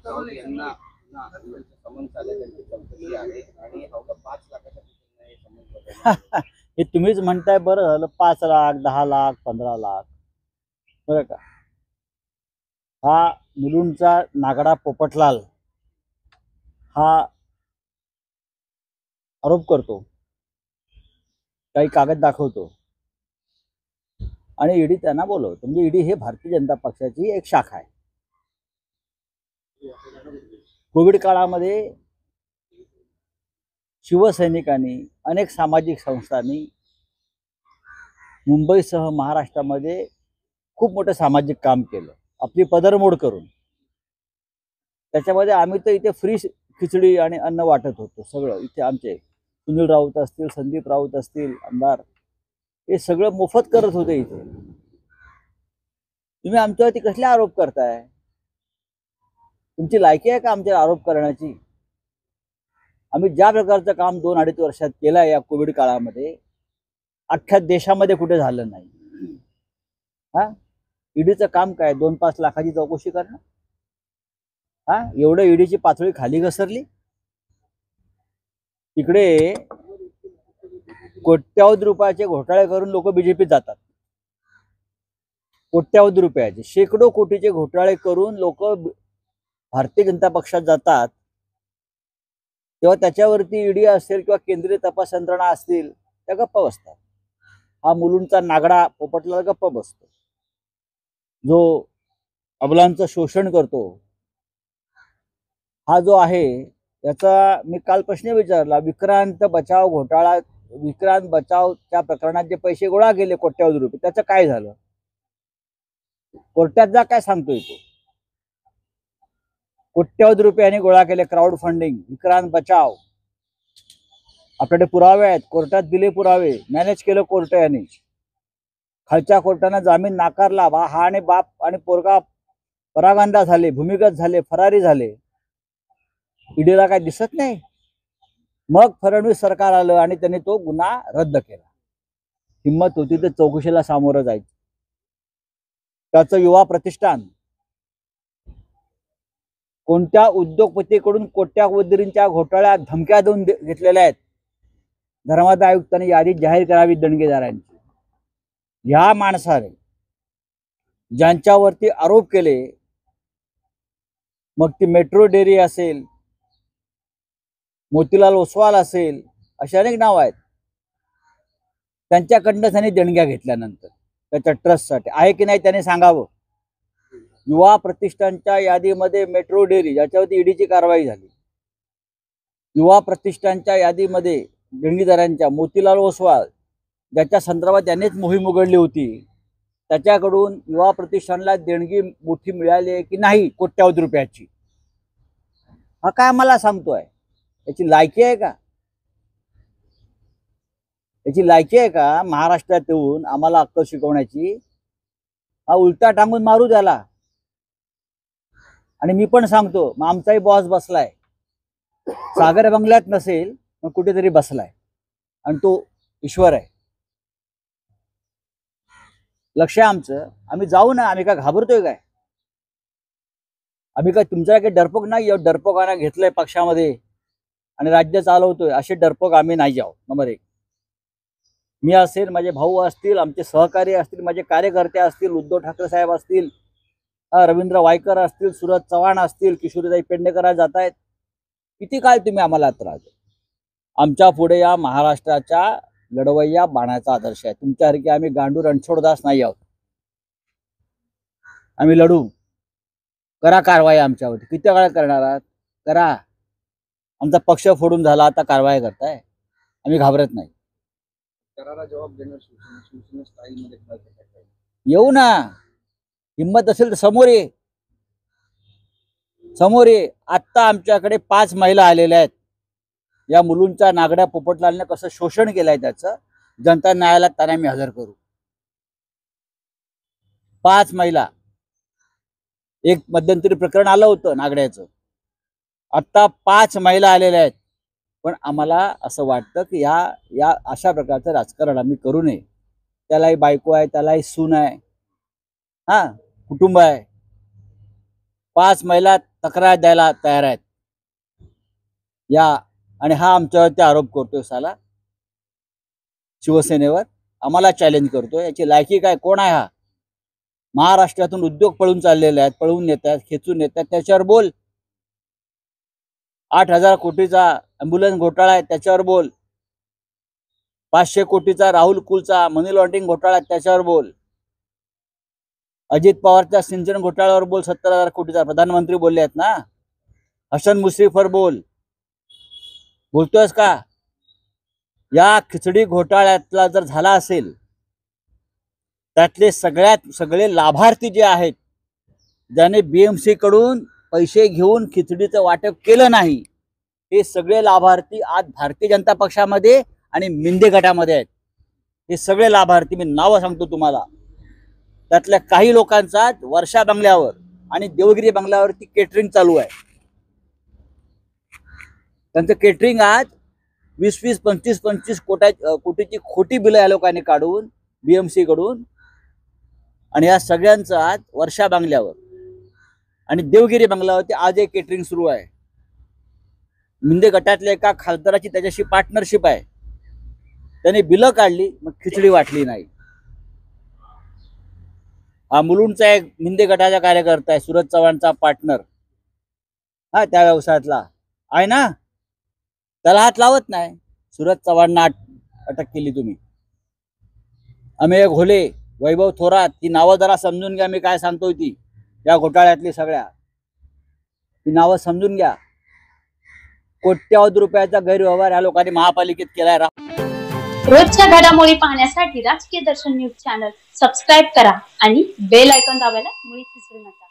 राऊत यांना समन्स आले, त्यांची चौकशी आहे आणि अवघ्या 5 लाखाच्या हे समन्स बजावण्यात. हे तुम्हीच म्हणताय, बरं झालं. 5 लाख, 10 लाख, 15 लाख, बरं का. हा मुलुंडचा नागडा पोपटलाल हा आरोप करतो, काही कागद दाखवतो आणि ईडी त्यांना बोलवतो. म्हणजे ईडी हे भारतीय जनता पक्षाची एक शाखा आहे. कोविड काळामध्ये शिवसैनिकांनी, अनेक सामाजिक संस्थांनी मुंबईसह महाराष्ट्रामध्ये खूप मोठं सामाजिक काम केलं, आपली पदरमोड करून. त्याच्यामध्ये आम्ही तर इथे फ्री खिचडी आणि अन्न वाटत होतो. सगळं इथे आमचे सुनील राऊत असतील, संदीप राऊत असतील, आमदार, हे सगळं मोफत करत होते इथे. तुम्ही आमच्यावरती कसले आरोप करताय? तुमची लायकी आहे का आमच्यावर आरोप करण्याची? आम्ही ज्या प्रकारचं काम 2-2.5 वर्षात केलं आहे या कोविड काळामध्ये, अख्ख्या देशामध्ये कुठे झालं नाही. हा, ईडीचं काम काय? 2-5 लाखाची चौकशी करणं? हा, एवढं ईडीची पातळी खाली घसरली. तिकडे कोट्यावधी रुपयाचे घोटाळे करून लोक बीजेपीत जातात. कोट्यावधी रुपयाचे, शेकडो कोटीचे घोटाळे करून लोक भारतीय जनता पक्षात जातात. तेव्हा त्याच्यावरती ईडी असेल किंवा केंद्रीय तपास यंत्रणा असतील, त्या गप्पा बसतात. हा मुलुंडचा नागडा पोपटलाल गप्प बसतो, जो अबलांचं शोषण करतो. हा जो आहे याचा मी काल प्रश्न विचारला. विक्रांत बचाव घोटाळा, विक्रांत बचावच्या प्रकरणात जे पैसे गोळा केले कोट्यावधी रुपये, त्याचं काय झालं? कोर्टात जा, काय सांगतोय तो? कोट्यावधी रुपयांनी गोळा केले, क्राऊड फंडिंग, विक्रांत बचाव. आपल्याकडे पुरावे आहेत, कोर्टात दिले पुरावे, मॅनेज केलं कोर्ट यांनी. खालच्या कोर्टाने जामीन नाकारला. हा आणि बाप आणि पोरगा परागंदा झाले, भूमिगत झाले, फरारी झाले. ईडीला काय दिसत नाही? मग फडणवीस सरकार आलं आणि त्यांनी तो गुन्हा रद्द केला. हिंमत होती तर चौकशीला सामोरं जायचं. त्याचं युवा प्रतिष्ठान कोणत्या उद्योगपतीकडून कोट्यावधींच्या घोटाळ्यात धमक्या देऊन घेतलेल्या आहेत. धर्मादाय आयुक्तांनी यादी जाहीर करावी दंडगेदारांची. ह्या माणसाने ज्यांच्यावरती आरोप केले, मग ती मेट्रो डेअरी असेल, मोतीलाल ओसवाल असेल, अशी अनेक नाव आहेत, त्यांच्याकडनं त्यांनी देणग्या घेतल्यानंतर त्याच्या ट्रस्टसाठी आहे की नाही त्याने सांगावं. युवा प्रतिष्ठानच्या यादीमध्ये मेट्रो डेअरी, ज्याच्यावरती ईडीची कारवाई झाली, युवा प्रतिष्ठानच्या यादीमध्ये देणगीदारांच्या मोतीलाल ओसवाल, ज्याच्या संदर्भात त्यांनीच मोहीम उघडली होती, त्याच्याकडून युवा प्रतिष्ठानला देणगी मोठी मिळाली आहे की नाही कोट्यावधी रुपयाची, हा काय मला सांगतोय? याची लायकी आहे का? याची लायकी आहे का महाराष्ट्रात येऊन आम्हाला अक्कल शिकवण्याची? हा उलटा टांगून मारू द्याला. आणि मी पण सांगतो, मग आमचाही बॉस बसलाय, सागर बंगल्यात नसेल मग कुठेतरी बसलाय, आणि तो ईश्वर आहे. लक्ष आहे आमचं. आम्ही जाऊ ना, आम्ही काय घाबरतोय काय? आम्ही काय तुमच्या काही डरपोक नाही. डरपोकांना घेतलंय पक्षामध्ये आणि राज्य चालवतोय, असे डरपोक आम्ही नाही जाऊ. नंबर 1. मी असेल, माझे भाऊ असतील, आमचे सहकारी असतील, माझे कार्यकर्ते असतील, उद्धव ठाकरे साहेब असतील, रवींद्र वायकर असतील, सुरज चव्हाण असतील, किशोरीताई पेडणेकर जात आहेत. किती काळ तुम्ही आम्हाला त्रास? आमच्या पुढे या महाराष्ट्राच्या लढवय्या बाणाचा आदर्श आहे. तुमच्यासारखे आम्ही गांडूर रणछोडदास नाही आहोत. आम्ही लढू. करा कारवाई आमच्यावरती. किती वेळा करणार आहात? करा. आमचा पक्ष फोडून झाला, आता कारवाई करताय. आम्ही घाबरत नाही. करारा जबाब देणार शिवसेना स्टाईलमध्ये येऊ ना. हिंमत असेल तर समोर ये, समोर ये. आत्ता आमच्याकडे 5 महिला आलेल्या आहेत. या मुलुंडच्या नागड्या पोपटलालने कसं शोषण केलंय त्याचं जनता न्यायालयात त्यांना मी हजर करू. 5 महिला. एक मध्यंतरी प्रकरण आलं होतं नागड्याचं. आत्ता 5 महिला आलेल्या आहेत. पण आम्हाला असं वाटतं की या अशा प्रकारचं राजकारण आम्ही करू नये. त्यालाही बायको आहे, त्यालाही सून आहे, हा, कुटुंब आहे. 5 महिला तक्रार द्यायला तयार आहेत या, आणि हा आमच्यावरती आरोप करतोय साला शिवसेनेवर, आम्हाला चॅलेंज करतोय. याची लायकी काय? कोण आहे हा? महाराष्ट्रातून उद्योग पळून चाललेले आहेत, पळून येतात, खेचून येतात, त्याच्यावर बोल. 8,000 कोटीचा ॲम्ब्युलन्स घोटाळा आहे, त्याच्यावर बोल. 500 कोटीचा राहुल कुलचा मनी लॉन्ड्रिंग घोटाळा आहे, त्याच्यावर बोल. अजित पवारच्या सिंचन घोटाळ्यावर बोल. 70,000 कोटीचा प्रधानमंत्री बोलले आहेत ना. हसन मुश्रीफवर बोल. बोलतोयस का? या खिचडी घोटाळ्यातला जर झाला असेल, त्यातले सगळे लाभार्थी जे आहेत, ज्याने BMC कडून पैसे घेऊन खिचडीचं वाटप केलं नाही, हे सगळे लाभार्थी आज भारतीय जनता पक्षामध्ये आणि मिंदे गटामध्ये आहेत. हे सगळे लाभार्थी मी नावं सांगतो तुम्हाला. त्यातल्या काही लोकांचा वर्षा बंगल्यावर आणि देवगिरी बंगल्यावरती केटरिंग चालू आहे. त्यांचं केटरिंग आज 20-20, 25-25 कोटीची खोटी बिलं या लोकांनी काढून BMC कडून, आणि या सगळ्यांचं आज वर्षा बंगल्यावर आणि देवगिरी बंगल्यावरती आज एक केटरिंग सुरू आहे. मिंदे गटातल्या एका खासदाराची त्याच्याशी पार्टनरशिप आहे. त्याने बिलं काढली, मग खिचडी वाटली नाही. हा मुलुंडचा एक मिंदे गटाचा कार्यकर्ता आहे, सूरज चव्हाणचा पार्टनर, हा त्या व्यवसायातला आहे ना, त्याला हात लावत नाही. सूरज चव्हाणना अटक केली तुम्ही. अमेय घोले, वैभव थोरात, ती नावं जरा समजून घ्या. मी काय सांगतोय ती या घोटाळ्यातली सगळ्या ती नावं समजून घ्या. कोट्यावधी रुपयाचा गैरव्यवहार या लोकांनी महापालिकेत केलाय. रोजच्या घडामोडी पाहण्यासाठी राजकीय दर्शन न्यूज चॅनल सबस्क्राईब करा आणि बेल आयकॉन दाबायला मुळीच विसरू नका.